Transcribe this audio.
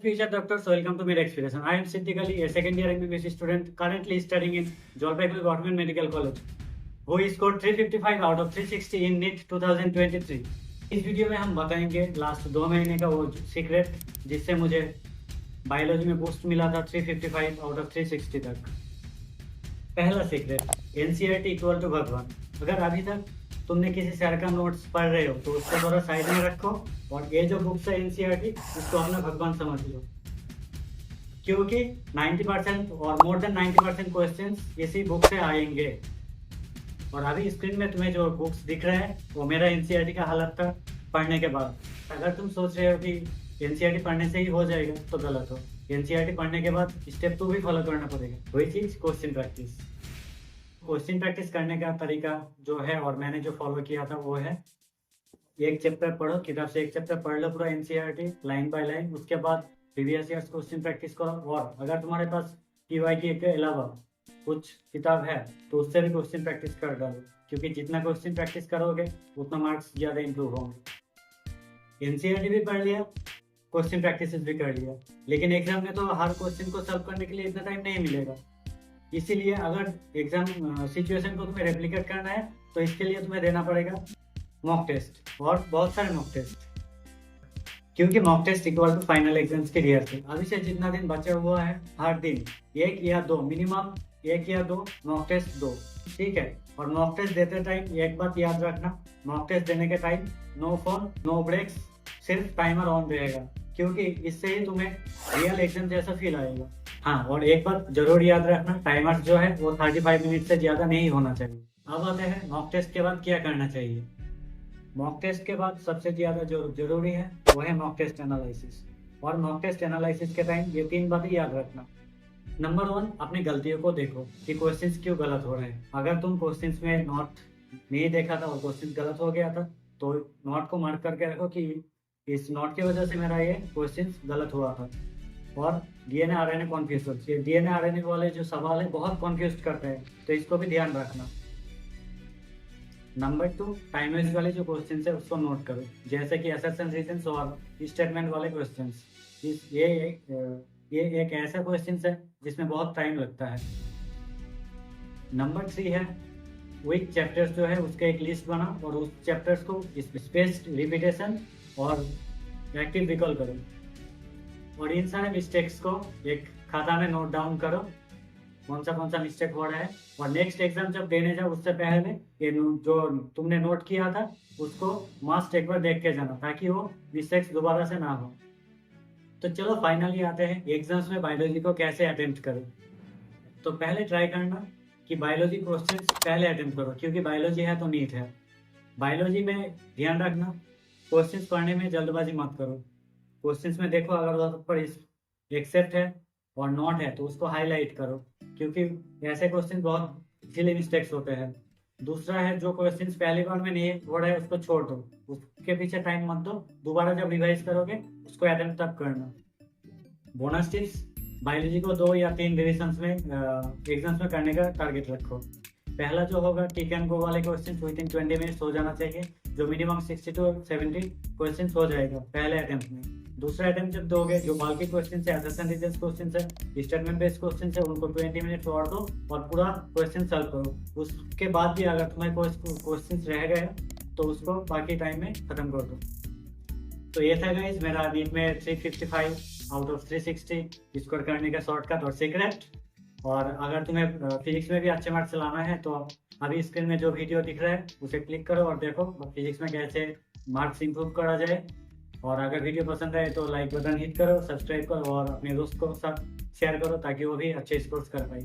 Future doctors, welcome to Med Experience. I am Siddhi Ali, a second year MBBS student currently studying in Jalpaiguri Government Medical College, who scored 355 out of 360 in NEET 2023. इस video में हम बताएंगे last 2 महीने का वो secret जिससे मुझे biology में बूस्ट मिला था 355 आउट ऑफ 360 तक। पहला सीक्रेट, एनसीईआरटी इक्वल टू भगवान। अगर अभी तक तुमने किसी सर का नोट्स पढ़ रहे हो तो उसको थोड़ा साइड में रखो और ये जो बुक्स है एनसीईआरटी उसको अपना भगवान समझ लो, क्योंकि 90% और मोर देन 90% क्वेश्चंस इसी बुक से आएंगे। और अभी स्क्रीन में तुम्हें जो बुक्स दिख रहे हैं वो मेरा एनसीईआरटी का हालत था पढ़ने के बाद। अगर तुम सोच रहे हो कि एनसीईआरटी पढ़ने से ही हो जाएगा तो गलत हो। एनसीईआरटी पढ़ने के बाद स्टेप 2 भी फॉलो करना पड़ेगा, वही चीज क्वेश्चन प्रैक्टिस। क्वेश्चन प्रैक्टिस करने का तरीका जो है और मैंने जो फॉलो किया था वो है, एक चैप्टर पढ़ो, किताब से एक चैप्टर पढ़ लो पूरा एनसीईआरटी लाइन बाय लाइन, उसके बाद प्रीवियस ईयर्स क्वेश्चन प्रैक्टिस करो। और अगर तुम्हारे पास टीवाईटी के अलावा कुछ किताब है तो उससे भी क्वेश्चन प्रैक्टिस कर डालो, क्योंकि जितना क्वेश्चन प्रैक्टिस करोगे उतना मार्क्स ज़्यादा इंप्रूव होंगे। एनसीईआरटी भी पढ़ लिया, क्वेश्चन प्रैक्टिस भी कर लिया, लेकिन एग्जाम में तो हर क्वेश्चन को सॉल्व करने के लिए इतना टाइम नहीं मिलेगा। इसीलिए अगर एग्जाम सिचुएशन को तुम्हें रेप्लिकेट करना है तो इसके लिए तुम्हें देना पड़ेगा मॉक टेस्ट, और बहुत सारे मॉक टेस्ट, क्योंकि mock test equal to final exams की रिहर्सल। अभी से जितना दिन बचा हुआ है हर दिन 1 या 2 मिनिमम, 1 या 2 मॉक टेस्ट दो, ठीक है। और मॉक टेस्ट देते टाइम एक बात याद रखना, मॉक टेस्ट देने के time no phone no breaks, सिर्फ टाइमर ऑन रहेगा, क्योंकि इससे ही तुम्हें रियल एग्जाम जैसा फील आएगा। हाँ, और एक बात जरूर याद रखना, टाइमर जो है वो 35 मिनट से ज्यादा नहीं होना चाहिए। अब आते हैं मॉक टेस्ट के बाद क्या करना चाहिए। मॉक टेस्ट के बाद सबसे ज्यादा जो जरूरी है वो है मॉक टेस्ट एनालिसिस। और मॉक टेस्ट एनालिसिस के टाइम ये 3 बातें याद रखना। नंबर 1, अपनी गलतियों को देखो कि क्वेश्चंस क्यों गलत हो रहे हैं। अगर तुम क्वेश्चंस में नोट नहीं देखा था और क्वेश्चन गलत हो गया था तो नोट को मार्क करके रखो कि इस नोट की वजह से मेरा ये क्वेश्चन गलत हुआ था। और डीएनए आरएनए कॉन्फ्यूजन, ये डीएनए आरएनए वाले जो सवाल है बहुत कॉन्फ्यूज करते हैं, तो इसको भी ध्यान रखना। नंबर 2, टाइम वेस्ट वाले जो क्वेश्चन है उसको नोट करो, जैसे कि असर्शन रीजंस और स्टेटमेंट वाले क्वेश्चन। ये एक ऐसा क्वेश्चन है जिसमें बहुत टाइम लगता है। नंबर 3 है, वीक चैप्टर्स जो है उसका एक लिस्ट बना और उस चैप्टर्स को स्पेस्ड रिपीटेशन और एक्टिव रिकॉल करो, और इन सारे मिस्टेक्स को एक खाता में नोट डाउन करो, कौन सा मिस्टेक हो रहा है। और नेक्स्ट एग्जाम जब देने जाओ उससे पहले ये जो तुमने नोट किया था उसको मस्ट एक बार देख के जाना, ताकि वो मिस्टेक्स दोबारा से ना हो। तो चलो फाइनली आते हैं एग्जाम्स में बायोलॉजी को कैसे अटेम्प्ट करो। तो पहले ट्राई करना कि बायोलॉजी क्वेश्चन पहले अटेम्प्ट करो, क्योंकि बायोलॉजी है तो नीट है। बायोलॉजी में ध्यान रखना, क्वेश्चन पढ़ने में जल्दबाजी मत करो। क्वेश्चंस में देखो, अगर वहाँ पर एक्सेप्ट है और नॉट है तो उसको हाईलाइट करो, क्योंकि ऐसे क्वेश्चन बहुत सिली मिस्टेक्स होते हैं। दूसरा है, जो क्वेश्चंस पहली बार में नहीं हो रहा है उसको छोड़ दो, उसके पीछे टाइम मत दो, दोबारा जब रिवाइज करोगे उसको अटेम्प्ट तब करना। बोनस टिप्स, बायोलॉजी को 2 या 3 रिविजन्स में एग्जाम्स में करने का टारगेट रखो। पहला जो होगा टिक एंड गो वाले क्वेश्चन विद इन 20 मिनट्स हो जाना चाहिए, जो मिनिमम 60 to 70 क्वेश्चन हो जाएगा पहले अटेम्प्ट में। दूसरा अटेम्प्ट जब दोगे, जो बाकी क्वेश्चन है, असर्शन रीजंस क्वेश्चन है, स्टेटमेंट बेस्ड क्वेश्चन है, उनको 20 मिनट्स और दो और पूरा क्वेश्चन सॉल्व करो। उसके बाद भी अगर तुम्हारे क्वेश्चन रह गए तो उसको बाकी टाइम में खत्म कर दो। तो ये था गाइस मेरा नीट में 355 आउट ऑफ 360 स्कोर करने का शॉर्टकट और सीक्रेट। और अगर तुम्हें फिजिक्स में भी अच्छे मार्क्स लाना है तो अभी स्क्रीन में जो वीडियो दिख रहा है उसे क्लिक करो और देखो फिजिक्स में कैसे मार्क्स इंप्रूव करा जाए। और अगर वीडियो पसंद आए तो लाइक बटन हिट करो, सब्सक्राइब करो और अपने दोस्त को साथ शेयर करो, ताकि वो भी अच्छे स्कोर्स कर पाए।